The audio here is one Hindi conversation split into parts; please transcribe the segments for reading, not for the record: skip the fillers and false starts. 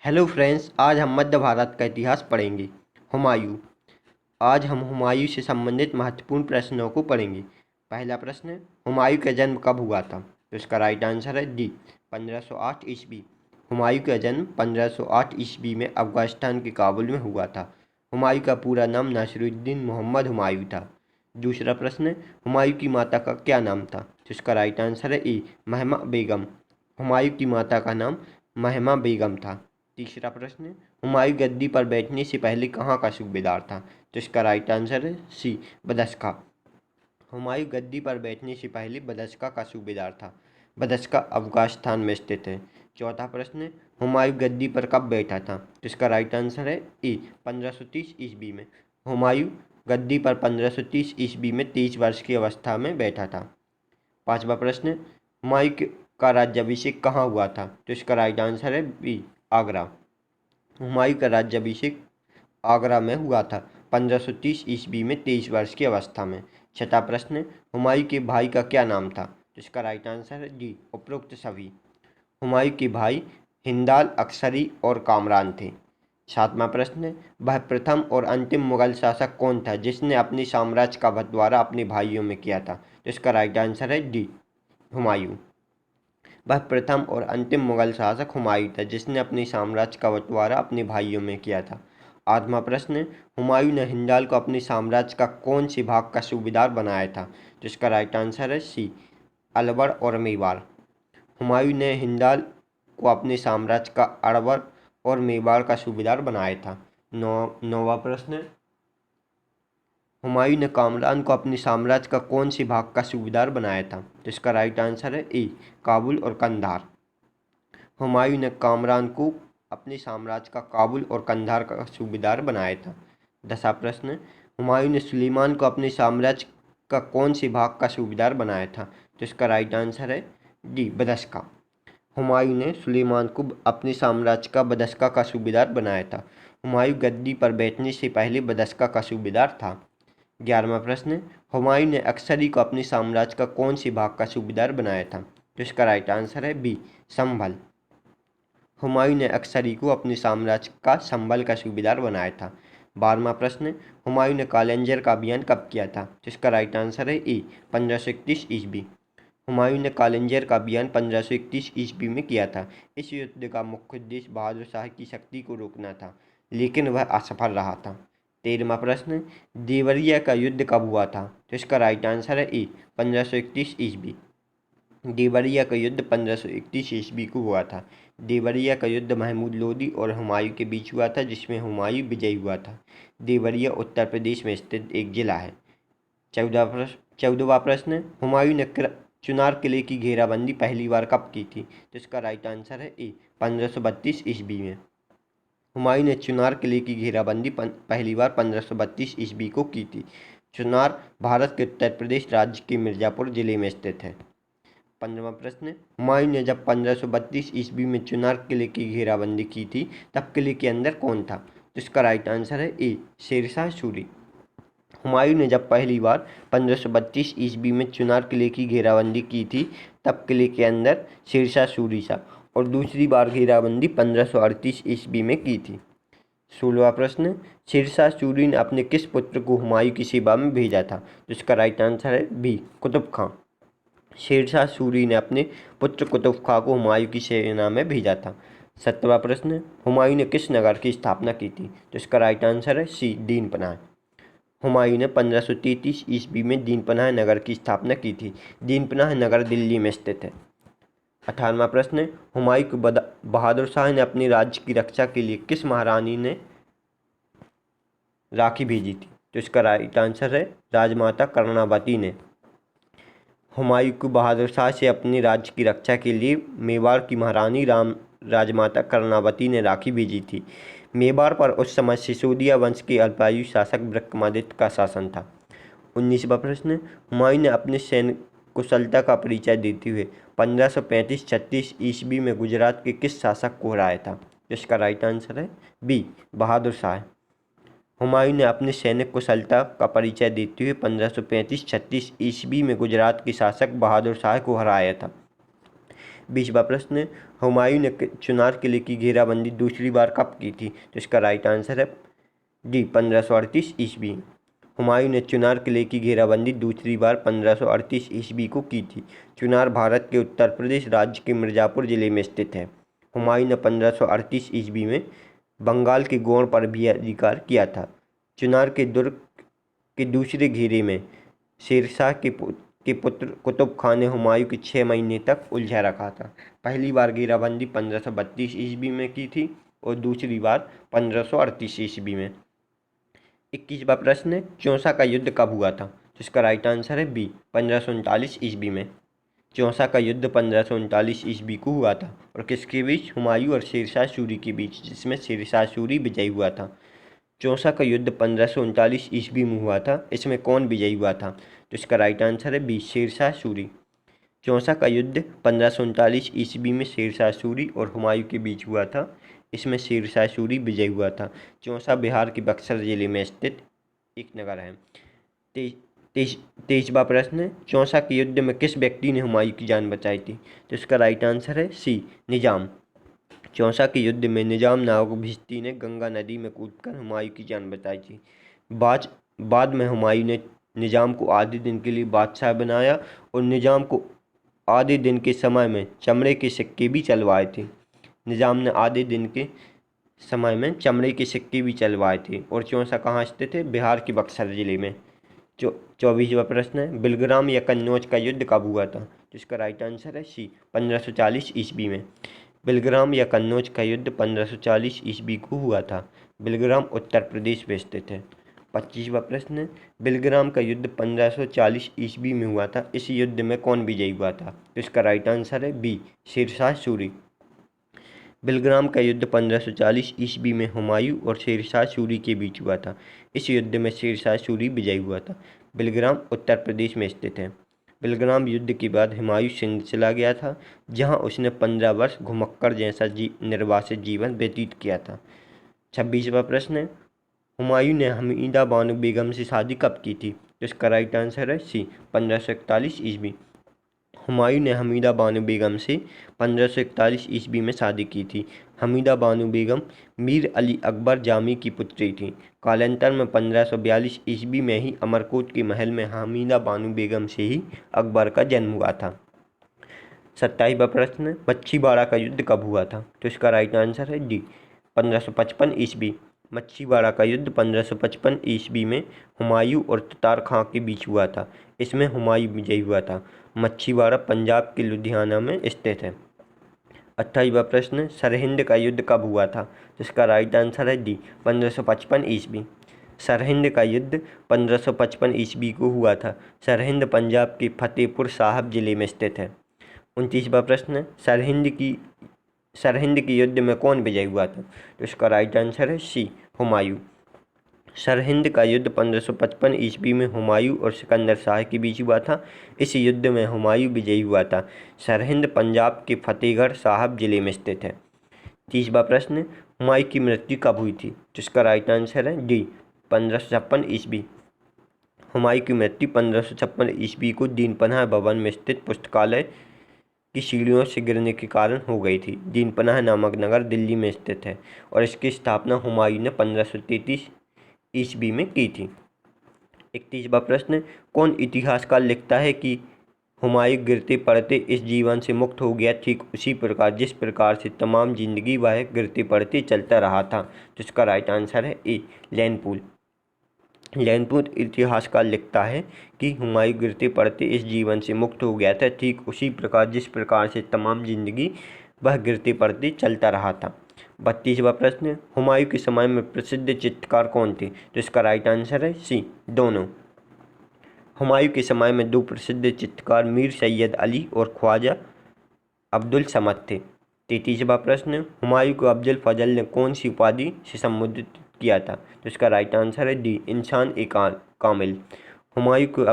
हेलो फ्रेंड्स, आज हम मध्य भारत का इतिहास पढ़ेंगे। हुमायूं। आज हम हुमायूं से संबंधित महत्वपूर्ण प्रश्नों को पढ़ेंगे। पहला प्रश्न, हुमायूं का जन्म कब हुआ था? तो इसका राइट आंसर है डी, 1508 ईस्वी। हुमायूं का जन्म 1508 ईस्वी में अफगानिस्तान के काबुल में हुआ था। हुमायूं का पूरा नाम नासिरुद्दीन मोहम्मद हुमायूं था। दूसरा प्रश्न, हुमायूं की माता का क्या नाम था? तो इसका राइट आंसर है ए, महमा बेगम। हुमायूं की माता का नाम महमा बेगम था। तीसरा प्रश्न, हुमायूं गद्दी पर बैठने से पहले कहाँ का सूबेदार था? तो इसका राइट आंसर है सी, बदस्का। हुमायूं गद्दी पर बैठने से पहले बदस्का का सूबेदार था। बदस्का अफगानिस्तान में स्थित है। चौथा प्रश्न, हुमायूं गद्दी पर कब बैठा था? तो इसका राइट आंसर है ए, 1530 ईस्वी में। हुमायूं गद्दी पर 1530 ईस्वी में 23 वर्ष की अवस्था में बैठा था। पांचवा प्रश्न, का राज्याभिषेक कहाँ हुआ था? तो इसका राइट आंसर है बी, आगरा। हुमायूं का राज्याभिषेक आगरा में हुआ था 1530 ईस्वी में 23 वर्ष की अवस्था में। छठा प्रश्न, हुमायूं के भाई का क्या नाम था? तो इसका राइट आंसर है डी, उपरोक्त सभी। हुमायूं के भाई हिंदाल, अक्सरी और कामरान थे। सातवां प्रश्न, वह प्रथम और अंतिम मुगल शासक कौन था जिसने अपने साम्राज्य का बंटवारा अपने भाइयों में किया था? तो इसका राइट आंसर है डी, हुमायूं। वह प्रथम और अंतिम मुगल शासक हुमायूं था जिसने अपने साम्राज्य का बंटवारा अपने भाइयों में किया था। आठवां प्रश्न, हुमायूं ने हिंदाल को अपने साम्राज्य का कौन से भाग का सूबेदार बनाया था? तो इसका राइट आंसर है सी, अलवर और मेवाड़। हुमायूं ने हिंदाल को अपने साम्राज्य का अलवर और मेवाड़ का सूबेदार बनाया था। नौवां प्रश्न, हुमायूं ने कामरान को अपने साम्राज्य का कौन से भाग का सूबेदार बनाया था? तो इसका राइट आंसर है ए, काबुल और कंधार। हुमायूं ने कामरान को अपने साम्राज्य का काबुल और कंधार का सूबेदार बनाया था। 10वां प्रश्न, हुमायूं ने सुलेमान को अपने साम्राज्य का कौन से भाग का सूबेदार बनाया था? तो इसका राइट आंसर है डी, बदस्का। हुमायूं ने सुलेमान को अपने साम्राज्य का बदस्का का सूबेदार बनाया था। हुमायूं गद्दी पर बैठने से पहले बदस्का का सूबेदार था। 11वां प्रश्न, हुमायूं ने अक्सरी को अपने साम्राज्य का कौन से भाग का सूबेदार बनाया था? तो इसका राइट आंसर है बी, संभल। हुमायूं ने अक्सरी को अपने साम्राज्य का संभल का सूबेदार बनाया था। 12वां प्रश्न, हुमायूं ने कालंजर का अभियान कब किया था? जिसका राइट आंसर है ए, 1531 ईस्वी। हुमायूं ने कालंजर का अभियान 1531 ईस्वी में किया था। इस युद्ध का मुख्य उद्देश्य बहादुर शाह की शक्ति को रोकना था, लेकिन वह असफल रहा था। 13वां प्रश्न, देवरिया का युद्ध कब हुआ था? तो इसका राइट आंसर है ए, 1531 ईस्वी। देवरिया का युद्ध 1531 ईस्वी को हुआ था। देवरिया का युद्ध महमूद लोदी और हुमायूं के बीच हुआ था, जिसमें हुमायूं विजयी हुआ था। देवरिया उत्तर प्रदेश में स्थित एक जिला है। 14वां प्रश्न, हुमायूं ने चुनार किले की घेराबंदी पहली बार कब की थी? तो इसका राइट आंसर है ए, 1532 ईस्वी में। हुमायूं ने चुनार किले की घेराबंदी पहली बार 1532 ईस्वी को की थी। चुनार भारत के उत्तर प्रदेश राज्य के मिर्जापुर जिले में स्थित है। 15वां प्रश्न, हुमायूं ने जब 1532 ईस्वी में चुनार किले की घेराबंदी की थी, तब किले के अंदर कौन था? तो इसका राइट आंसर है ए, शेरशाह सूरी। हुमायूं ने जब पहली बार 1532 ईस्वी में चुनार किले की घेराबंदी की थी, तब किले के अंदर शेरशाह सूरी था, और दूसरी बार घेराबंदी 1538 ईस्वी में की थी। 16वां प्रश्न, शेरशाह सूरी ने अपने किस पुत्र को हुमायूं की सेवा में भेजा था? तो इसका राइट आंसर है बी, कुतुब खां। शेरशाह सूरी ने अपने पुत्र कुतुब खां को हुमायूं की सेना में भेजा था। 17वां प्रश्न, हुमायूं ने किस नगर की स्थापना की थी? तो इसका राइट आंसर है सी, दीनपनाह। हुमायूं ने 1533 ईस्वी में दीनपनाह नगर की स्थापना की थी। दीनपनाह नगर दिल्ली में स्थित है। 18वां प्रश्न, हुमायूं को बहादुर शाह ने अपने राज्य की रक्षा के लिए किस महारानी ने राखी भेजी थी? तो इसका राइट आंसर है राजमाता कर्णावती ने। हुमायूं को बहादुर शाह से अपने राज्य की रक्षा के लिए मेवाड़ की महारानी राजमाता कर्णावती ने राखी भेजी थी। मेवाड़ पर उस समय सिसोदिया वंश के अल्पायु शासक विक्रमादित्य का शासन था। 19वां प्रश्न, हुमायूं ने अपने सैन्य कुशलता का परिचय देते हुए 1535-36 ईस्वी में गुजरात के किस शासक को हराया था? इसका राइट आंसर है बी, बहादुर शाह। हुमायूं ने अपने सैनिक कुशलता का परिचय देते हुए 1535-36 ईस्वी में गुजरात के शासक बहादुर शाह को हराया था। 20वां प्रश्न, हुमायूं ने चुनार किले की घेराबंदी दूसरी बार कब की थी? तो इसका राइट आंसर है डी 1538 ईस्वी। हुमायूं ने चुनार किले की घेराबंदी दूसरी बार 1538 ईस्वी को की थी। चुनार भारत के उत्तर प्रदेश राज्य के मिर्ज़ापुर जिले में स्थित है। हुमायूं ने 1538 ईस्वी में बंगाल के गोड़ पर भी अधिकार किया था। चुनार के दुर्ग के दूसरे घेरे में शेरशाह के पुत्र कुतुब खान ने हुमायूं की 6 महीने तक उलझा रखा था। पहली बार घेराबंदी 1532 ईस्वी में की थी और दूसरी बार 1538 ईस्वी में। 21वां प्रश्न, चौसा का युद्ध कब हुआ था? जिसका राइट आंसर है बी 1539 ईस्वी में। चौसा का युद्ध 1539 ईस्वी को हुआ था और किसके बीच? हुमायूं और शेरशाह सूरी के बीच, जिसमें शेरशाह सूरी विजयी हुआ था। चौसा का युद्ध 1539 ईस्वी में हुआ था। इसमें कौन विजयी हुआ था? तो इसका राइट आंसर है बी शेरशाह सूरी। चौसा का युद्ध 1539 ईस्वी में शेरशाह सूरी और हुमायूं के बीच हुआ था। इसमें शेरशाह सूरी विजयी हुआ था। चौसा बिहार के बक्सर जिले में स्थित एक नगर है। 23वां प्रश्न, चौसा के युद्ध में किस व्यक्ति ने हुमायूं की जान बचाई थी? तो इसका राइट आंसर है सी निजाम। चौसा के युद्ध में निजाम नामक भिश्ती ने गंगा नदी में कूदकर हुमायूं की जान बचाई थी। बाद में हुमायूं ने निजाम को आधे दिन के लिए बादशाह बनाया और निजाम को आधे दिन के समय में चमड़े के सिक्के भी चलवाए थे। निजाम ने आधे दिन के समय में चमड़े के सिक्के भी चलवाए थे। और चौसा कहाँ स्थित है? बिहार के बक्सर जिले में। 24वां प्रश्न है, बिलग्राम या कन्नौज का युद्ध कब हुआ था? जिसका राइट आंसर है सी 1540 ईस्वी में। बिलग्राम या कन्नौज का युद्ध 1540 ईस्वी को हुआ था। बिलग्राम उत्तर प्रदेश में स्थित है। 25वां प्रश्न, बिलग्राम का युद्ध 1540 ईस्वी में हुआ था। इस युद्ध में कौन विजयी हुआ था? तो इसका राइट आंसर है बी शेरशाह सूरी। बिलग्राम का युद्ध 1540 ईस्वी में हुमायूं और शेरशाह सूरी के बीच हुआ था। इस युद्ध में शेरशाह सूरी विजयी हुआ था। बिलग्राम उत्तर प्रदेश में स्थित है। बिलग्राम युद्ध के बाद हुमायूं सिंध चला गया था, जहां उसने 15 वर्ष घुमक्कड़ जैसा निर्वासित जीवन व्यतीत किया था। 26वां प्रश्न, हुमायूं ने हमीदा बानो बेगम से शादी कब की थी? तो इसका राइट आंसर है सी 1541 ईस्वी। हुमायूं ने हमीदा बानो बेगम से 1541 ईस्वी में शादी की थी। हमीदा बानो बेगम मीर अली अकबर जामी की पुत्री थी। कालांतर में 1542 ईस्वी में ही अमरकोट के महल में हमीदा बानो बेगम से ही अकबर का जन्म हुआ था। 27वां प्रश्न, मच्छीवाड़ा का युद्ध कब हुआ था? तो इसका राइट आंसर है डी 1555 ईस्वी। मच्छीवाड़ा का युद्ध 1555 ईस्वी में हुमायूं और ततार खां के बीच हुआ था। इसमें हुमायूं विजयी हुआ था। मच्छीवाड़ा पंजाब के लुधियाना में स्थित है। 28वां प्रश्न, सरहिंद का युद्ध कब हुआ था? जिसका राइट आंसर है डी 1555 ईस्वी। सरहिंद का युद्ध 1555 ईस्वी को हुआ था। सरहिंद पंजाब के फतेहपुर साहब जिले में स्थित है। 29वां प्रश्न, सरहिंद के युद्ध में कौन विजयी हुआ था? तो इसका राइट आंसर है सी हुमायूं। सरहिंद का युद्ध 1555 ईस्वी में हुमायूं और सिकंदर शाह के बीच हुआ था। इस युद्ध में हुमायूं विजयी हुआ था। सरहिंद पंजाब के फतेहगढ़ साहब जिले में स्थित है। 30वां प्रश्न, हुमायूं की मृत्यु कब हुई थी? जिसका राइट आंसर है डी 1556 ईस्वी। हुमायूं की मृत्यु 1556 ईस्वी को दीनपनाह भवन में स्थित पुस्तकालय की सीढ़ियों से गिरने के कारण हो गई थी। दीनपनाह नामक नगर दिल्ली में स्थित है और इसकी स्थापना हुमायूं ने 1533 ईस्वी में की थी। 31वां प्रश्न, कौन इतिहासकार लिखता है कि हुमायूं गिरते पड़ते इस जीवन से मुक्त हो गया, ठीक उसी प्रकार जिस प्रकार से तमाम जिंदगी वह गिरते पड़ते चलता रहा था? तो इसका राइट आंसर है ए लैनपूल। लैनपूल इतिहासकार लिखता है कि हुमायूं गिरते पड़ते इस जीवन से मुक्त हो गया था, ठीक उसी प्रकार जिस प्रकार से तमाम जिंदगी वह गिरते पड़ते चलता रहा था। 32वां प्रश्न, हुमायूं के समय में प्रसिद्ध चित्रकार कौन थे? तो इसका राइट आंसर है सी दोनों। हुमायूं के समय में दो प्रसिद्ध चित्रकार मीर सैयद अली और ख्वाजा अब्दुल समद थे। 33वां प्रश्न, हुमायूं को अफजल फजल ने कौन सी उपाधि से संबोधित किया था? तो इसका राइट आंसर है डी इंसान ए कामिल। हुमायूं को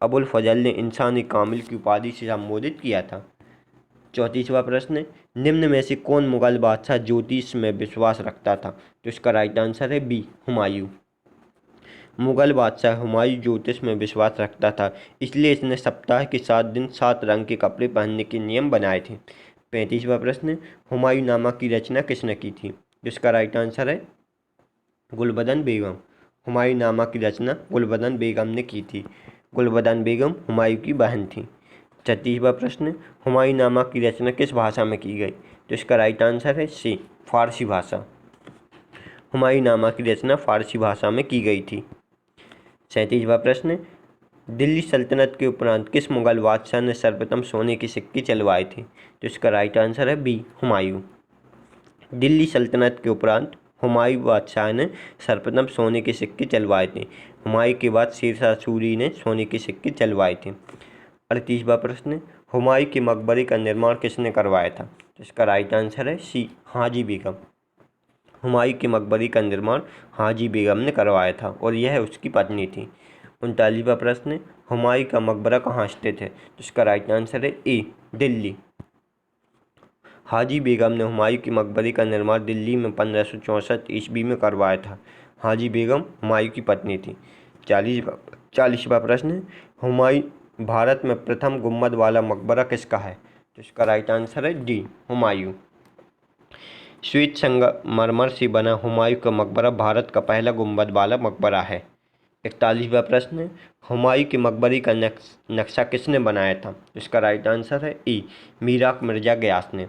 अबुल फजल ने इंसान ए कामिल की उपाधि से संबोधित किया था। 34वां प्रश्न, निम्न में से कौन मुगल बादशाह ज्योतिष में विश्वास रखता था? तो इसका राइट आंसर है बी हुमायूं। मुगल बादशाह हुमायूं ज्योतिष में विश्वास रखता था, इसलिए इसने सप्ताह के 7 दिन 7 रंग के कपड़े पहनने के नियम बनाए थे। 35वां प्रश्न, हुमायूंनामा की रचना किसने की थी? जिसका राइट आंसर है गुलबदन बेगम। हुमायूंनामा की रचना गुलबदन बेगम ने की थी। गुलबदन बेगम हुमायूं की बहन थी। 36वां प्रश्न, हुमायूंनामा की रचना किस भाषा में की गई? जिसका राइट आंसर है सी, फारसी भाषा। हुमायूंनामा की रचना फारसी भाषा में की गई थी। 37वां प्रश्न, दिल्ली सल्तनत के उपरांत किस मुगल बादशाह ने सर्वप्रथम सोने के सिक्के चलवाए थे? तो इसका राइट आंसर है बी, हुमायूं। दिल्ली सल्तनत के उपरांत हुमायूं बादशाह ने सर्वप्रथम सोने के सिक्के चलवाए थे। हुमायूं के बाद शेरशाह सूरी ने सोने के सिक्के चलवाए थे। 38वां प्रश्न, हुमायूं के मकबरे का निर्माण किसने करवाया था? तो इसका राइट आंसर है सी, हाजी बेगम। हुमायूं के मकबरे का निर्माण हाजी बेगम ने करवाया था और यह उसकी पत्नी थी। 39वां प्रश्न, हुमायूं का मकबरा कहाँ स्थित है? तो इसका राइट आंसर है ए, दिल्ली। हाजी बेगम ने हुमायूं के मकबरे का निर्माण दिल्ली में 1564 ईस्वी में करवाया था। हाजी बेगम हुमायूं की पत्नी थी। 40वां प्रश्न, हुमायूं भारत में प्रथम गुंबद वाला मकबरा किसका है? तो इसका राइट आंसर है डी, हुमायूं। श्वेत संगमरमर से बना हुमायूं का मकबरा भारत का पहला गुंबद वाला मकबरा है। 41वां प्रश्न, हुमायूं के मकबरे का नक्शा किसने बनाया था? इसका राइट आंसर है ई, मीराक मिर्जा गयास ने।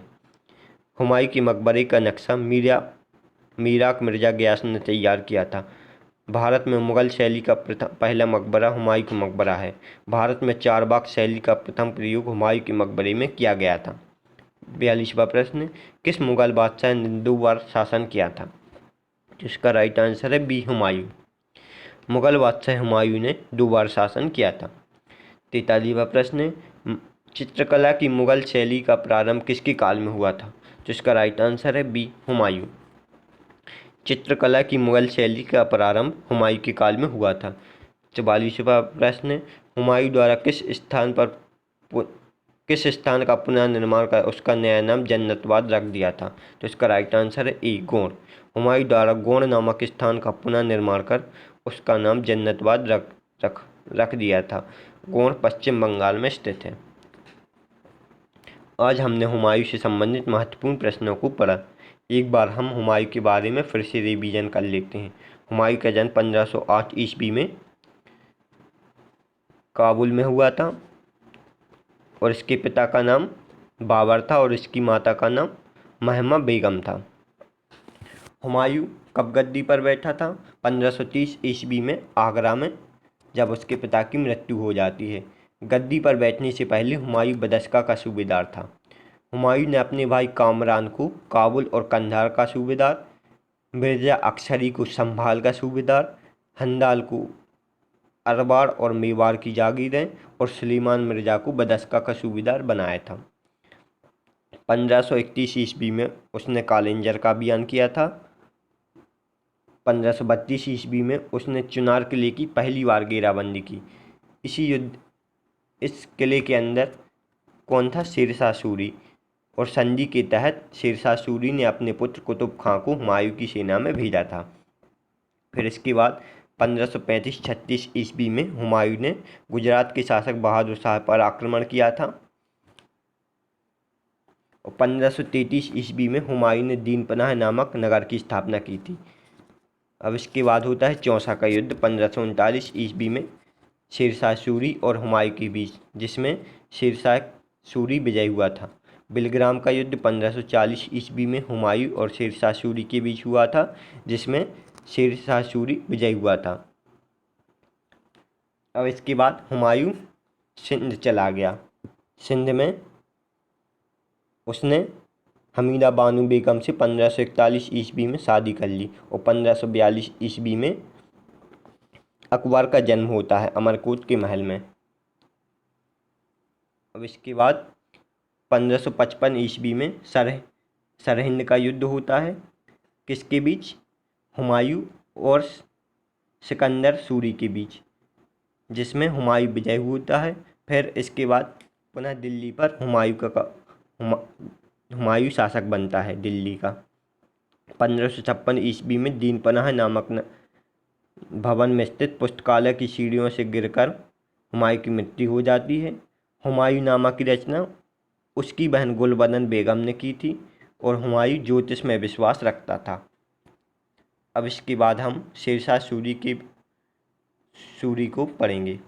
हुमायूं के मकबरे का नक्शा मीराक मिर्जा गयास ने तैयार किया था। भारत में मुगल शैली का पहला मकबरा हुमायूं का मकबरा है। भारत में चारबाग शैली का प्रथम प्रयोग हुमायूं के मकबरे में किया गया था। 42वां प्रश्न, किस मुगल बादशाह ने 2 बार शासन किया था? इसका राइट आंसर है बी, हुमायूं। मुगल बादशाह हुमायूं ने 2 बार शासन किया था। 43वां प्रश्न, चित्रकला की मुगल शैली का प्रारंभ किसके काल में हुआ था? जिसका राइट आंसर है बी, हुमायूं। चित्रकला की मुगल शैली का प्रारंभ हुमायूं के काल में हुआ था। 44वां प्रश्न, हुमायूं द्वारा किस स्थान का पुनर्निर्माण कर उसका नया नाम जन्नतवाद रख दिया था? तो इसका राइट आंसर है ए, गोंड। हुमायूं द्वारा गोंड नामक स्थान का पुनर्निर्माण कर उसका नाम जन्नतवाद रख दिया था। गोंड पश्चिम बंगाल में स्थित है। आज हमने हुमायूं से संबंधित महत्वपूर्ण प्रश्नों को पढ़ा। एक बार हम हुमायूं के बारे में फिर से रिवीजन कर लेते हैं। हुमायूं का जन्म 1508 ईस्वी में काबुल में हुआ था और इसके पिता का नाम बाबर था और इसकी माता का नाम महमा बेगम था। हुमायूं कब गद्दी पर बैठा था? 1530 ईस्वी में आगरा में, जब उसके पिता की मृत्यु हो जाती है। गद्दी पर बैठने से पहले हुमायूं बदस्का का सूबेदार था। हुमायूं ने अपने भाई कामरान को काबुल और कंधार का सूबेदार, मिर्जा अक्सरी को संभाल का सूबेदार, हंदाल को अरबाड़ और मेवाड़ की जागीरें और सुलेमान मिर्जा को बदस्का का सूबेदार बनाया था। 1531 ईस्वी में उसने कालिंजर का अभियान किया था। 1532 ईस्वी में उसने चुनार किले की पहली बार घेराबंदी की। इस किले के अंदर कौन था? शेरशाह सूरी। और संधि के तहत शेरशाह सूरी ने अपने पुत्र कुतुब खां को हुमायूं की सेना में भेजा था। फिर इसके बाद 1535-36 ईस्वी में हुमायूं ने गुजरात के शासक बहादुर शाह पर आक्रमण किया था और 1533 ईस्वी में हुमायूं ने दीनपनाह नामक नगर की स्थापना की थी। अब इसके बाद होता है चौसा का युद्ध 1539 ईस्वी में शेरशाह सूरी और हुमायूं के बीच, जिसमें शेरशाह सूरी विजयी हुआ था। बिलग्राम का युद्ध 1540 ईस्वी में हुमायूं और शेरशाह सूरी के बीच हुआ था, जिसमें शेरशाह सूरी विजयी हुआ था। अब इसके बाद हुमायूं सिंध चला गया। सिंध में उसने हमीदा बानो बेगम से 1541 ईस्वी में शादी कर ली और 1542 ईस्वी में अकबर का जन्म होता है अमरकोट के महल में। अब इसके बाद 1555 ईस्वी में सरहिंद का युद्ध होता है। किसके बीच? हुमायूं और सिकंदर सूरी के बीच, जिसमें हुमायूं विजय होता है। फिर इसके बाद पुनः दिल्ली पर हुमायूं शासक बनता है दिल्ली का। 1556 ईस्वी में दीनपनाह नामक भवन में स्थित पुस्तकालय की सीढ़ियों से गिरकर हुमायूं की मृत्यु हो जाती है। हुमायूंनामा की रचना उसकी बहन गुलबदन बेगम ने की थी और हुमायूं ज्योतिष में विश्वास रखता था। अब इसके बाद हम शेरशाह सूरी को पढ़ेंगे।